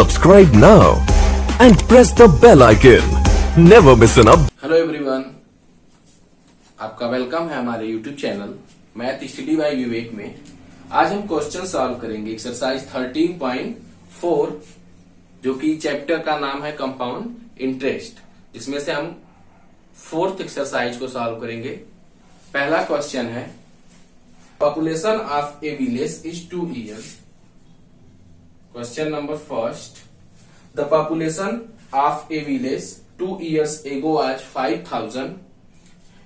Subscribe now and press the bell icon. Never miss an update. Hello everyone, आपका welcome है हमारे YouTube channel Math Study by Vivek में। आज हम question solve करेंगे एक्सरसाइज 13.4 जो कि चैप्टर का नाम है कंपाउंड इंटरेस्ट, जिसमें से हम फोर्थ एक्सरसाइज को सॉल्व करेंगे। पहला क्वेश्चन है population of A village is 2 years। Question number first, the population of A village 2 years ago was 5,000.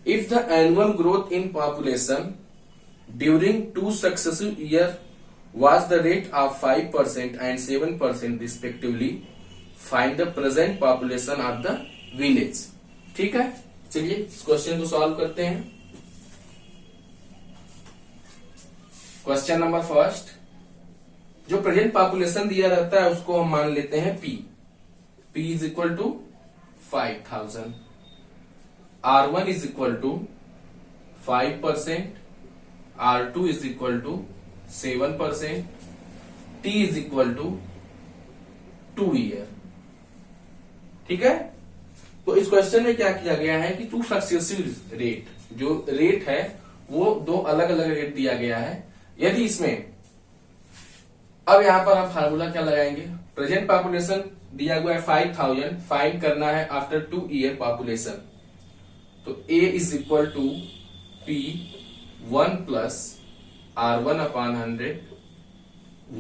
If the annual growth in population during 2 successive years was the rate of 5% and 7% respectively, find the present population of the village। ठीक है, चलिए इस question को solve करते हैं। Question number first, जो present population दिया रहता है उसको हम मान लेते हैं P is equal to 5,000, R1 is equal to 5%, R2 is equal to 7%, T is equal to 2 year। ठीक है, तो इस क्वेश्चन में क्या किया गया है कि 2 सक्सेसिव रेट, जो रेट है वो 2 अलग अलग रेट दिया गया है। यदि इसमें अब यहां पर आप फार्मूला क्या लगाएंगे, प्रेजेंट पॉपुलेशन दिया हुआ है 5,000, फाइंड करना है आफ्टर 2 year पॉपुलेशन। तो A is equal to P 1 plus R1 upon 100,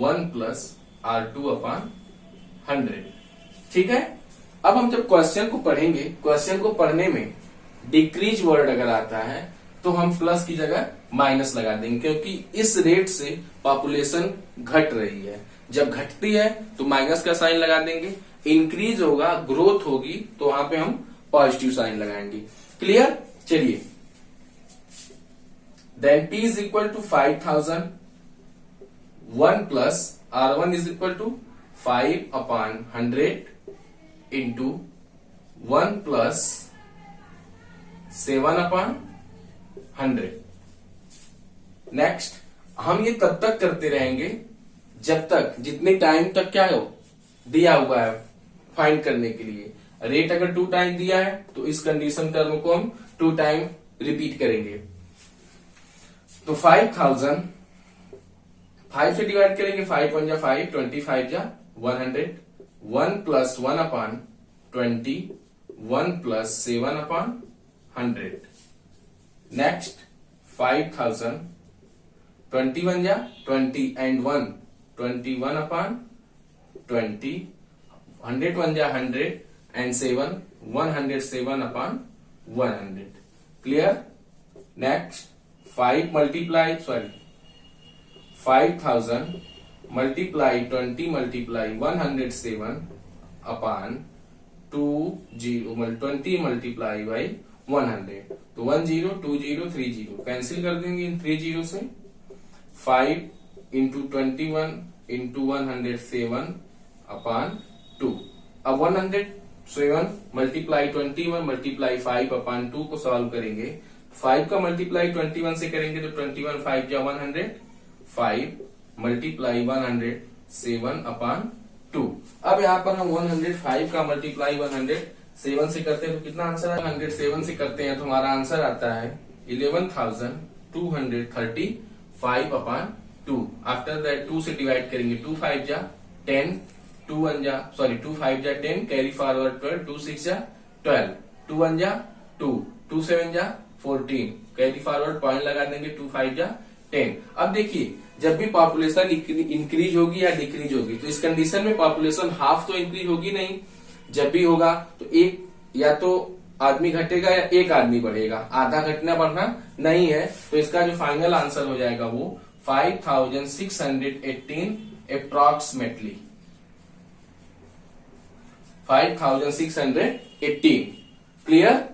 1 plus R2 upon 100। ठीक है, अब हम जब क्वेश्चन को पढ़ेंगे, क्वेश्चन को पढ़ने में डिक्रीज वर्ड अगर आता है तो हम प्लस की जगह माइनस लगा देंगे, क्योंकि इस रेट से पॉपुलेशन घट रही है। जब घटती है तो माइनस का साइन लगा देंगे, इंक्रीज होगा, ग्रोथ होगी तो वहां पे हम पॉजिटिव साइन लगाएंगे। क्लियर, चलिए then P is equal to 5,000, 1 plus R1 is equal to 5 upon 100 into 1 plus 7 upon 100। Next, हम ये तब तक करते रहेंगे जब तक जितने टाइम तक क्या हो दिया हुआ है फाइंड करने के लिए। रेट अगर 2 टाइम दिया है तो इस कंडीशन टर्म को हम 2 टाइम रिपीट करेंगे। तो 5,000 5 से डिवाइड करेंगे, 5 1 जा 5, 25 जा 100, 1 plus 1 upon 20, 1 plus 7 upon 100। Next 5,000 21 जा 20 एंड 1 21 अपॉन 20, 100 1 जा 100 and 7 107 upon 100। Clear. Next 5,000 multiply 20 multiply 107 upon 20 multiply by 100। तो 10 20 30 कैंसिल कर देंगे इन 3 जीरो से। 5 इंटू 21 इंटू 107 अपॉन 2। अब 107 मल्टीप्लाई 21 मल्टीप्लाई 5 अपॉन 2 को सॉल्व करेंगे। 5 का मल्टीप्लाई 21 से करेंगे तो 21 5 या 100, 5 मल्टीप्लाई 107 अपॉन 2। अब यहाँ पर हम 105 का मल्टीप्लाई 107 से करते हैं तो कितना आंसर है, 107 से करते हैं तो हमारा आंसर आता है 11,235 अपॉन 2। आफ्टर दैट 2 से डिवाइड करेंगे, 2 5 जा 10, 2 1 जा 10, कैरी फॉरवर्ड 12, 2 6 जा 12, 2 1 जा 2, 2 7 जा 14, कैरी फॉरवर्ड पॉइंट लगा देंगे, 2 5 जा 10। अब देखिए, जब भी पॉपुलेशन इंक्रीज होगी या डिक्रीज होगी तो इस कंडीशन में पॉपुलेशन हाफ तो इंक्रीज होगी नहीं। जब भी होगा तो एक या तो आदमी घटेगा या एक आदमी बढ़ेगा, आधा घटना बढ़ना नहीं है। तो इसका जो फाइनल आंसर हो जाएगा वो 5,618 अप्रॉक्सीमेटली 5,618। क्लियर।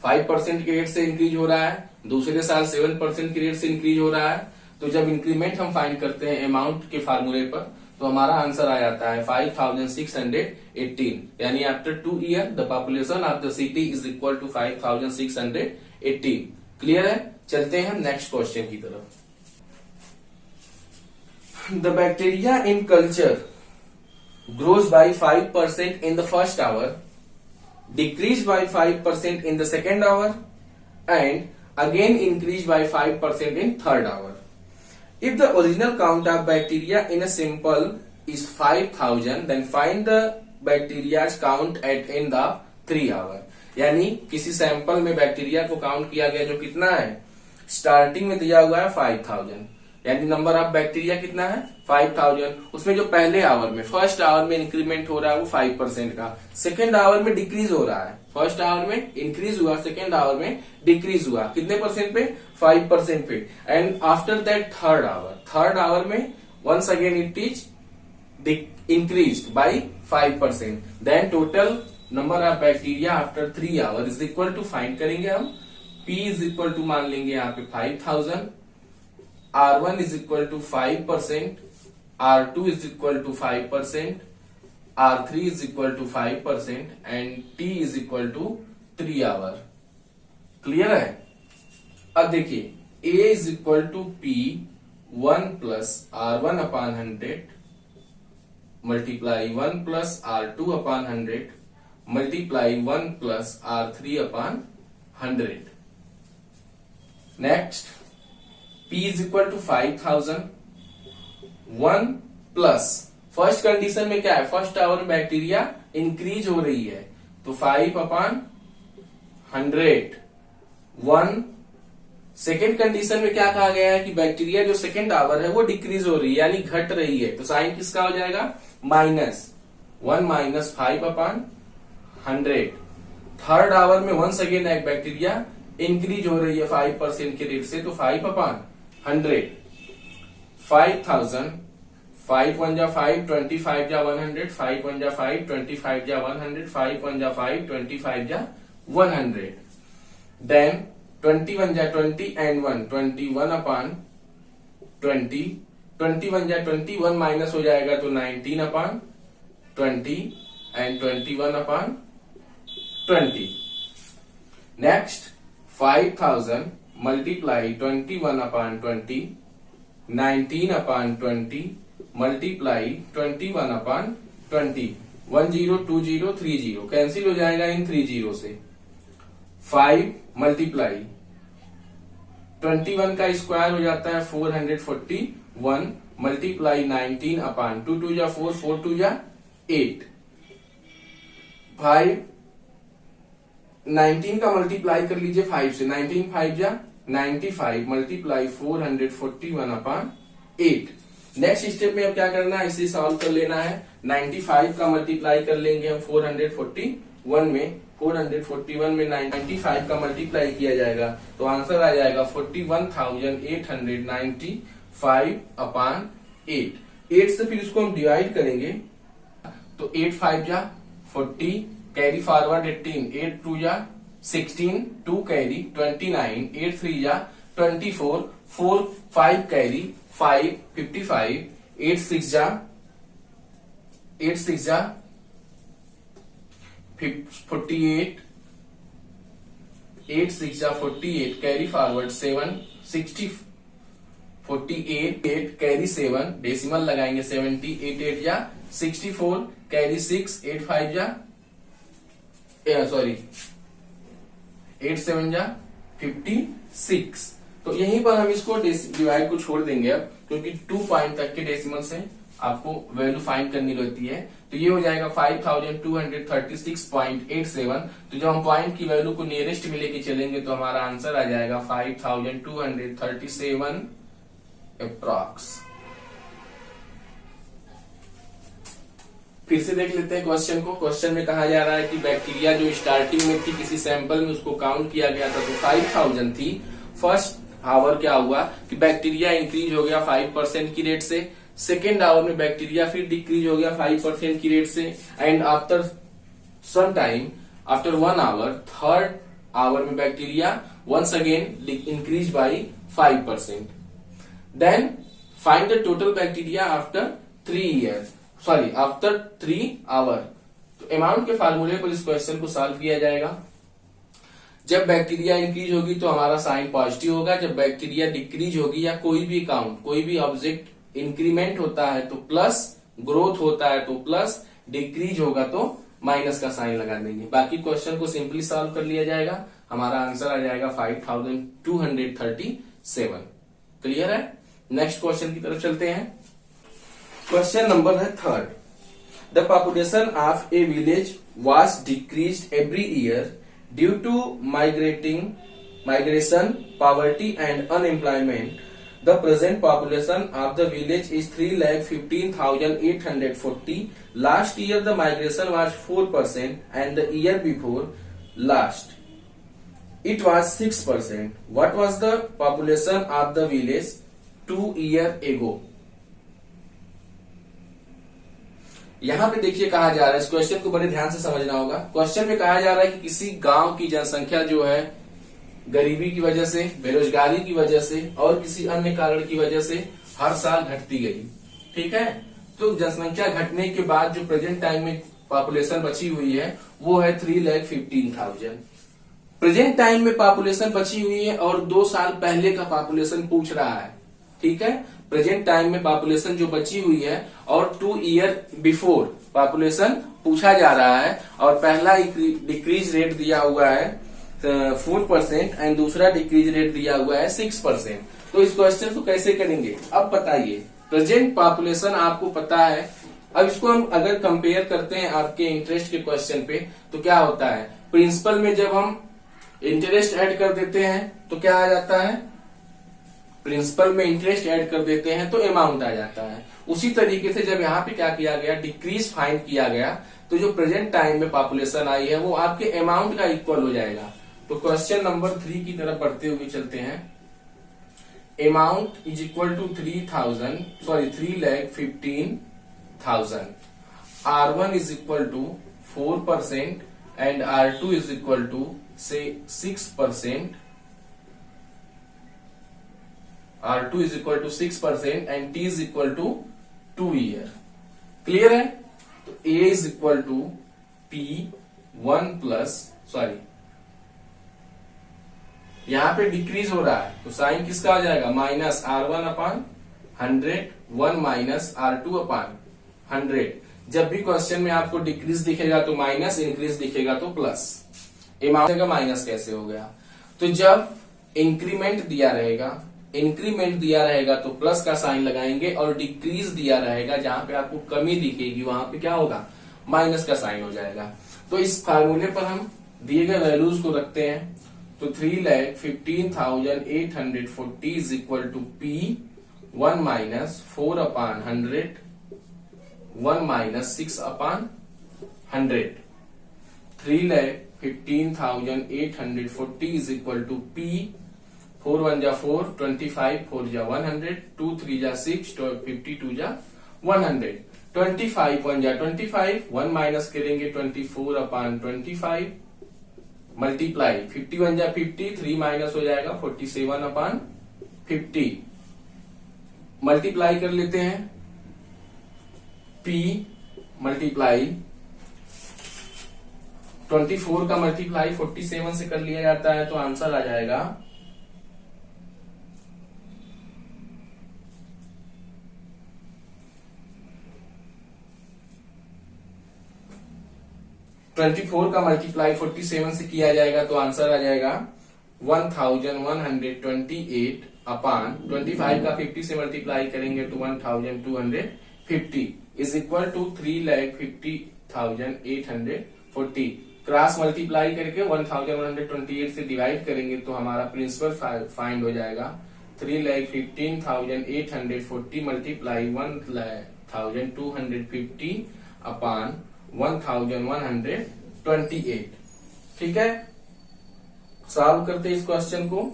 5% के रेट से इंक्रीज हो रहा है, दूसरे साल 7% के रेट से इंक्रीज हो रहा है। तो जब इंक्रीमेंट हम फाइंड करते हैं अमाउंट के फार्मूले पर तो हमारा आंसर आ जाता है 5,618। यानी after 2 years the population of the city is equal to 5,618। Clear है। चलते हैं नेक्स्ट क्वेश्चन की तरफ। The bacteria in culture grows by 5% in the first hour, decrease by 5% in the second hour, and again increase by 5% in third hour. If the original count of bacteria in a sample is 5,000, then find the bacteria's count at in the 3 hour. यानी किसी sample में bacteria को count किया गया जो कितना है, starting में दिया हुआ है 5,000, यानी नंबर ऑफ बैक्टीरिया कितना है 5,000। उसमें जो पहले आवर में, फर्स्ट आवर में इंक्रीमेंट हो रहा है वो 5% का, सेकेंड आवर में डिक्रीज हो रहा है, फर्स्ट आवर में इंक्रीज हुआ, सेकेंड आवर में डिक्रीज हुआ, कितने परसेंट पे 5% पे। And after that third hour में once again it is increased by 5%, then total number of bacteria after 3 hours is equal to, find करेंगे हम, P is equal to मान लेंगे यहाँ पे 5,000, R1 is equal to 5%, R2 is equal to 5%, R3 is equal to 5%, and T is equal to 3 hour। Clear है? अब देखिए A is equal to P 1 plus R1 upon 100 multiply 1 plus R2 upon 100 multiply 1 plus R3 upon 100। Next, P is equal to 5,000, 1 plus, first condition में क्या है, first hour में bacteria increase हो रही है तो 5 अपॉन 100, 1। सेकेंड कंडीशन में क्या कहा गया है कि बैक्टीरिया जो सेकेंड आवर है वो डिक्रीज हो रही है यानी घट रही है, तो साइन किसका हो जाएगा, -1 माइनस 5 अपॉन 100। थर्ड आवर में वंस अगेन एक बैक्टीरिया इंक्रीज हो रही है 5% के रेट से, तो 5 अपॉन 100, 5,000, 5 1 जा 5, 25 जा 100, 5 1 जा 5, 25 जा 100, 5 1 जा 5, 25 जा 100। देन 21 जा 20 and 1, 21 अपॉन 20, 21 जा 21 माइनस हो जाएगा तो 19 upon 20 and 21 upon 20। Next 5,000 multiply 21 upon 20, 19 upon 20 multiply 21 upon 20, 10 20 30 cancel हो जाएगा इन 30 से। 5 मल्टीप्लाई 21 का स्क्वायर हो जाता है 441 मल्टीप्लाई 19 अपॉन 2 2 जा 4, 4 2 जा 8, 5 19 का मल्टीप्लाई कर लीजिए 5 से, 19 5 जा 95 मल्टीप्लाई 441 अपॉन 8। नेक्स्ट स्टेप में अब क्या करना है, इसे सॉल्व कर लेना है। 95 का मल्टीप्लाई कर लेंगे हम 441 में, 441 में 95 का मल्टीप्लाई किया जाएगा तो आंसर आ जाएगा 41,895 अपॉन 8। 8 से फिर इसको हम डिवाइड करेंगे तो 8 5 जा 40, कैरी फॉरवर्ड 18, 8 2 जा 16, 2 कैरी 29, 8 3 जा 24, 4 5 कैरी 5 55, 8 6 जा 48, 8 6 जा 48, कैरी फॉरवर्ड 7 60, 48 8 कैरी 7 डेसिमल लगाएंगे 70, 8 8 जा 64, कैरी 6, 8 5 जा 8 7 जा 56। तो यहीं पर हम इसको डिवाइड को छोड़ देंगे अब, क्योंकि 2 पॉइंट तक के डेसिमल से आपको वैल्यू फाइंड करनी रहती है। तो ये हो जाएगा 5236.87। तो जब हम पॉइंट की वैल्यू को नियरेस्ट में लेके चलेंगे तो हमारा आंसर आ जाएगा 5237 अप्रॉक्स। फिर से देख लेते हैं क्वेश्चन को। क्वेश्चन में कहा जा रहा है कि बैक्टीरिया जो स्टार्टिंग में थी किसी सैंपल में उसको काउंट किया गया था तो 5000 थी। फर्स्ट आवर क्या हुआ कि बैक्टीरिया इंक्रीज हो गया 5% की रेट से, सेकेंड आवर में बैक्टीरिया फिर डिक्रीज हो गया 5% की रेट से, and after some time after 1 hour third hour में bacteria once again increase by 5%। Then find the total bacteria after 3 hour. तो अमाउंट के फार्मूले पर इस क्वेश्चन को सॉल्व किया जाएगा। जब बैक्टीरिया इंक्रीज होगी तो हमारा साइन पॉजिटिव होगा, जब बैक्टीरिया डिक्रीज होगी या कोई भी ऑब्जेक्ट इंक्रीमेंट होता है तो प्लस ग्रोथ होता है तो प्लस, डिक्रीज होगा तो माइनस का साइन लगा देंगे। बाकी क्वेश्चन को सिंपली सॉल्व कर लिया जाएगा, हमारा आंसर आ जाएगा 5237। क्लियर है? नेक्स्ट क्वेश्चन की तरफ चलते हैं। क्वेश्चन नंबर है third. The population of A village was decreased every year due to migration, poverty and unemployment. The present population of the village is 3,15,840. Last year the migration was 4% and the year before last it was 6%. What was the population of the village 2 years ago? यहां पे देखिए कहा जा रहा है, इस question को बड़े ध्यान से समझना होगा। क्वेश्चन में कहा जा रहा है कि किसी गांव की जनसंख्या जो है गरीबी की वजह से, बेरोजगारी की वजह से और किसी अन्य कारण की वजह से हर साल घटती गई। ठीक है, तो जनसंख्या घटने के बाद जो प्रेजेंट टाइम में पॉपुलेशन बची हुई है वो है 3,15,000। प्रेजेंट टाइम में पॉपुलेशन बची हुई है और 2 साल पहले का पॉपुलेशन पूछ रहा है। ठीक है, प्रेजेंट टाइम में पॉपुलेशन जो बची हुई है और 2 ईयर बिफोर पॉपुलेशन पूछा जा रहा है, और पहला डिक्रीज रेट दिया हुआ है 4% एंड दूसरा डिक्रीज रेट दिया हुआ है 6%। तो इस क्वेश्चन को कैसे करेंगे अब बताइए। प्रेजेंट पॉपुलेशन आपको पता है, अब इसको हम अगर कंपेयर करते हैं आपके इंटरेस्ट के क्वेश्चन पे तो क्या होता है, प्रिंसिपल में जब हम इंटरेस्ट ऐड कर देते हैं तो क्या आ जाता है, प्रिंसिपल में इंटरेस्ट ऐड कर देते हैं तो अमाउंट आ जाता है। उसी तरीके से जब यहाँ पे क्या किया गया, डिक्रीज फाइंड किया गया, तो जो प्रेजेंट टाइम में पॉपुलेशन आई है वो आपके अमाउंट का इक्वल हो जाएगा। तो क्वेश्चन नंबर 3 की तरफ बढ़ते हुए चलते हैं। Amount is equal to 3,15,000। R1 is equal to 4% and R2 is equal to से 6%। R2 is equal to 6% and T is equal to 2 year। Clear है? तो A is equal to P1 plus, sorry यहां पे decrease हो रहा है तो sign किसका आ जाएगा, minus R1 upon 100, 1 minus R2 upon 100। जब भी क्वेश्चन में आपको डिक्रीज दिखेगा तो माइनस, इंक्रीज दिखेगा तो प्लस। अमाउंट का माइनस कैसे हो गया, तो जब इंक्रीमेंट दिया रहेगा, इंक्रीमेंट दिया रहेगा तो प्लस का साइन लगाएंगे, और डिक्रीज दिया रहेगा जहां पे आपको कमी दिखेगी वहां पे क्या होगा, माइनस का साइन हो जाएगा। तो इस फार्मूले पर हम दिए गए वैल्यूज को रखते हैं। तो 3,15,840 is equal to P 1 minus 4 upon 100, 1 minus 6 upon 100। 3,15,840 is equal to P 4 1 जा 4, 25 4 जा 100, 2 3 जा 6, 52 जा 100। 25 1 जा 25, 1 माइनस करेंगे 24 अपॉन 25, मल्टीप्लाई 51 जा 50, 3 माइनस हो जाएगा 47 अपॉन 50। मल्टीप्लाई कर लेते हैं, P मल्टीप्लाई 24 का मल्टीप्लाई 47 से कर लिया जाता है तो आंसर आ जाएगा 24 का मल्टीप्लाई 47 से किया जाएगा तो आंसर आ जाएगा 1128 अपॉन 25 का 50 से मल्टीप्लाई करेंगे तो 1250 is equal to 3,50,840। Cross multiply करके 1128 से डिवाइड करेंगे तो हमारा प्रिंसिपल फाइंड हो जाएगा 3,15,840 मल्टीप्लाई 1,250 अपॉन 1128। ठीक है, सॉल्व करते हैं इस क्वेश्चन को।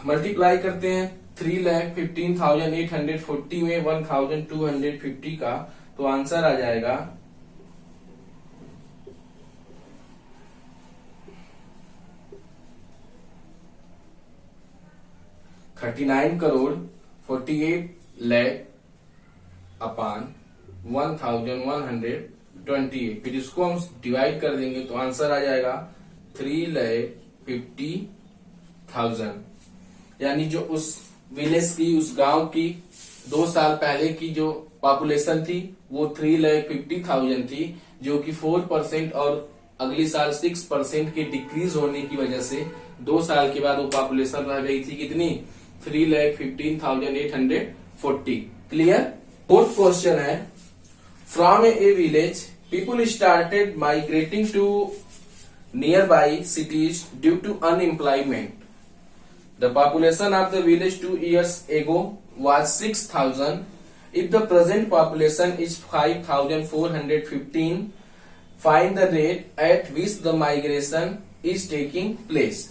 मल्टीप्लाई करते हैं 3,15,840 में 1,250 का तो आंसर आ जाएगा 39 करोड़ 48 लाख अपॉन 1128। फिर इसको हम डिवाइड कर देंगे तो आंसर आ जाएगा 3,50,000। यानी जो उस विलेज की, उस गांव की 2 साल पहले की जो पॉपुलेशन थी वो 3,50,000 थी, जो कि 4% और अगली साल 6% के डिक्रीज होने की वजह से 2 साल के बाद वो पॉपुलेशन रह गई थी कितनी, 3,15,840। क्लियर। फोर्थ क्वेश्चन है, from a village people started migrating to nearby cities due to unemployment. The population of the village 2 years ago was 6,000. If the present population is 5,415, find the rate at which the migration is taking place.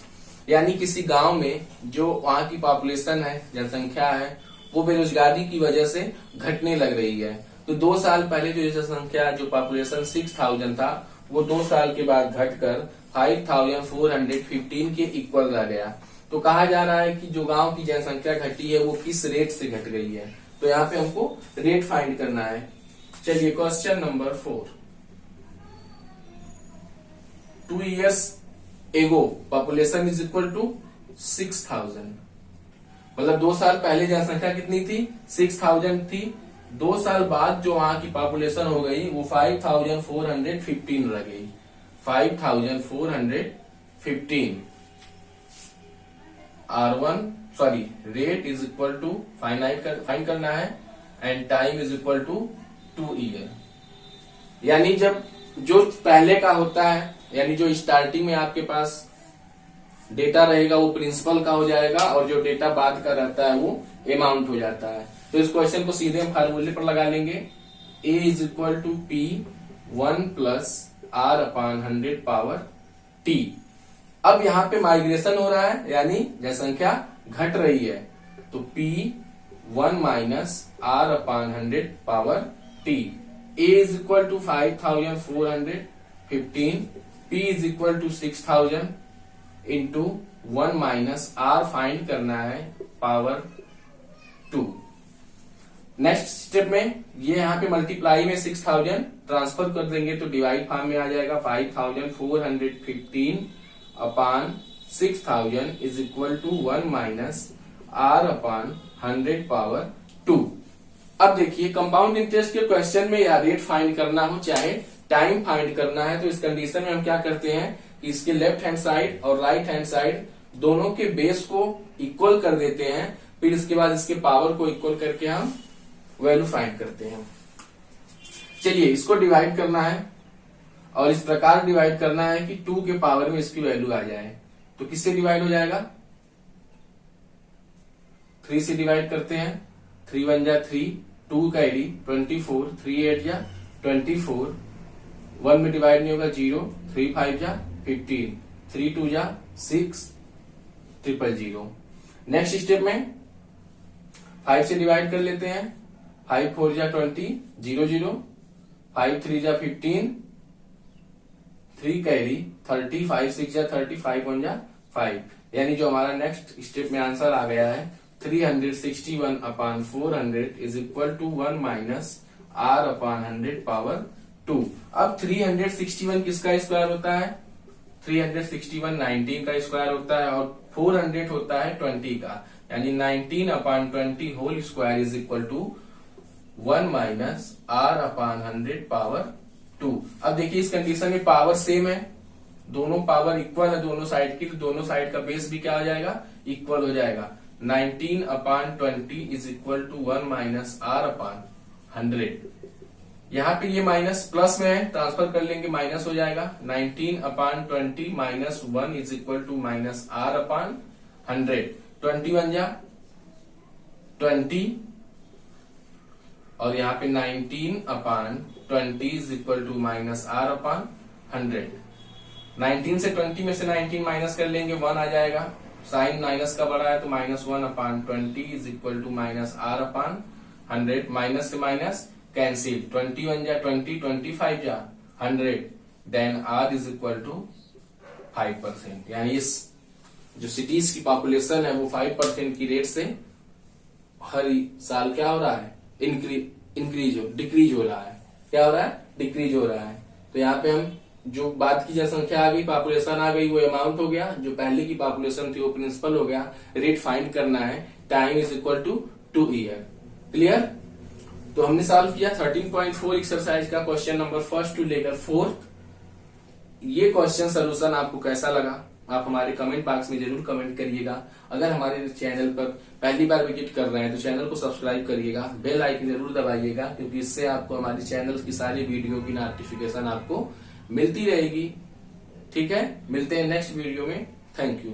यानी किसी गांव में जो वहां की population है, जनसंख्या है, वो बेरोजगारी की वजह से घटने लग रही है। तो 2 साल पहले जो जनसंख्या, जो पॉपुलेशन 6,000 था, वो 2 साल के बाद घटकर 5,415 के इक्वल रह गया। तो कहा जा रहा है कि जो गांव की जनसंख्या घटी है वो किस रेट से घट गई है। तो यहाँ पे हमको रेट फाइंड करना है। चलिए question number 4। 2 years ago population is equal to 6,000, मतलब 2 साल पहले जनसंख्या कितनी थी, 6,000 थी। 2 साल बाद जो वहां की पॉपुलेशन हो गई वो 5,415 रह गई, 5,415। Rate is equal to find करना है and time is equal to 2 year. यानी जब जो पहले का होता है, यानी जो स्टार्टिंग में आपके पास डेटा रहेगा वो प्रिंसिपल का हो जाएगा, और जो डेटा बाद का रहता है वो अमाउंट हो जाता है। तो इस क्वेश्चन को सीधे हम फार्मूले पर लगा लेंगे। A is equal to P 1 plus R upon 100 power T. अब यहाँ पे माइग्रेशन हो रहा है, यानी जनसंख्या घट रही है, तो P 1 minus R upon 100 power T. A is equal to 5,415, P is equal to 6,000 into 1 minus R find करना है पावर 2। नेक्स्ट स्टेप में ये यहाँ पे मल्टीप्लाई में 6,000 ट्रांसफर कर देंगे तो डिवाइड फॉर्म में आ जाएगा। 5,415 upon 6,000 is equal to 1 minus R upon 100 power 2। अब देखिए कंपाउंड इंटरेस्ट के क्वेश्चन में या रेट फाइंड करना हो चाहे टाइम फाइंड करना है, तो इस कंडीशन में हम क्या करते हैं कि इसके लेफ्ट हैंड साइड और राइट हैंड साइड दोनों के बेस को इक्वल कर देते हैं, फिर इसके बाद इसके पावर को इक्वल करके हम वैल्यू फाइंड करते हैं। चलिए इसको डिवाइड करना है और इस प्रकार डिवाइड करना है कि 2 के पावर में इसकी वैल्यू आ जाए। तो किससे डिवाइड हो जाएगा, 3 से डिवाइड करते हैं। 3 1 जा 3, 2 कैरी 24, 3 8 जा 24, 1 में डिवाइड नहीं होगा 0, 3 5 जा 15, 3 2 जा 6, 000। नेक्स्ट स्टेप में 5 से डिवाइड कर लेते हैं। 5 4 जा 20, 0 0, 5 3 जा 15, 3 कैरी 30, 5 6 जा 30, 5 1 जा 5। यानी जो हमारा नेक्स्ट स्टेप में आंसर आ गया है 361 upon 400 is equal to 1 minus R upon 100 power 2। अब 361 किसका स्क्वायर होता है, 361 19 का स्क्वायर होता है, और 400 होता है 20 का, यानी 19 upon 20 whole square is equal to 1 minus R upon 100 power 2। अब देखिए इस कंडीशन में पावर सेम है, दोनों पावर इक्वल है दोनों साइड की, तो दोनों साइड का बेस भी क्या हो जाएगा, इक्वल हो जाएगा। 19 upon 20 is equal to 1 minus R upon 100। यहाँ पे ये माइनस प्लस में है, ट्रांसफर कर लेंगे माइनस हो जाएगा। 19 upon 20 minus 1 is equal to minus R upon 100। 21 जा 20 और यहाँ पे 19 upon 20 is equal to minus R upon 100। 19 से 20 में से 19 माइनस कर लेंगे 1 आ जाएगा, साइन माइनस का बड़ा है तो minus 1 upon 20 is equal to minus R upon 100। Minus से माइनस कैंसिल, 21 जा 20, 25 जा 100, then R is equal to 5%। यानी इस जो सिटीज की पॉपुलेशन है वो 5% की रेट से हर साल क्या हो रहा है, डिक्रीज हो रहा है। क्या हो रहा है? डिक्रीज हो रहा है। तो यहाँ पे हम जो बात की जनसंख्या आ गई, पॉपुलेशन आ गई, वो अमाउंट हो गया। जो पहले की पॉपुलेशन थी वो प्रिंसिपल हो गया। रेट फाइंड करना है, time is equal to 2 year. Clear? तो हमने सॉल्व किया 13.4 एक्सरसाइज का क्वेश्चन नंबर फर्स्ट टू लेकर फोर्थ। ये क्वेश्चन सोल्यूशन आपको कैसा लगा आप हमारे कमेंट बॉक्स में जरूर कमेंट करिएगा। अगर हमारे चैनल पर पहली बार विजिट कर रहे हैं तो चैनल को सब्सक्राइब करिएगा, बेल आइकन जरूर दबाइएगा, क्योंकि इससे आपको हमारे चैनल की सारी वीडियो की नोटिफिकेशन आपको मिलती रहेगी। ठीक है, मिलते हैं नेक्स्ट वीडियो में। Thank you.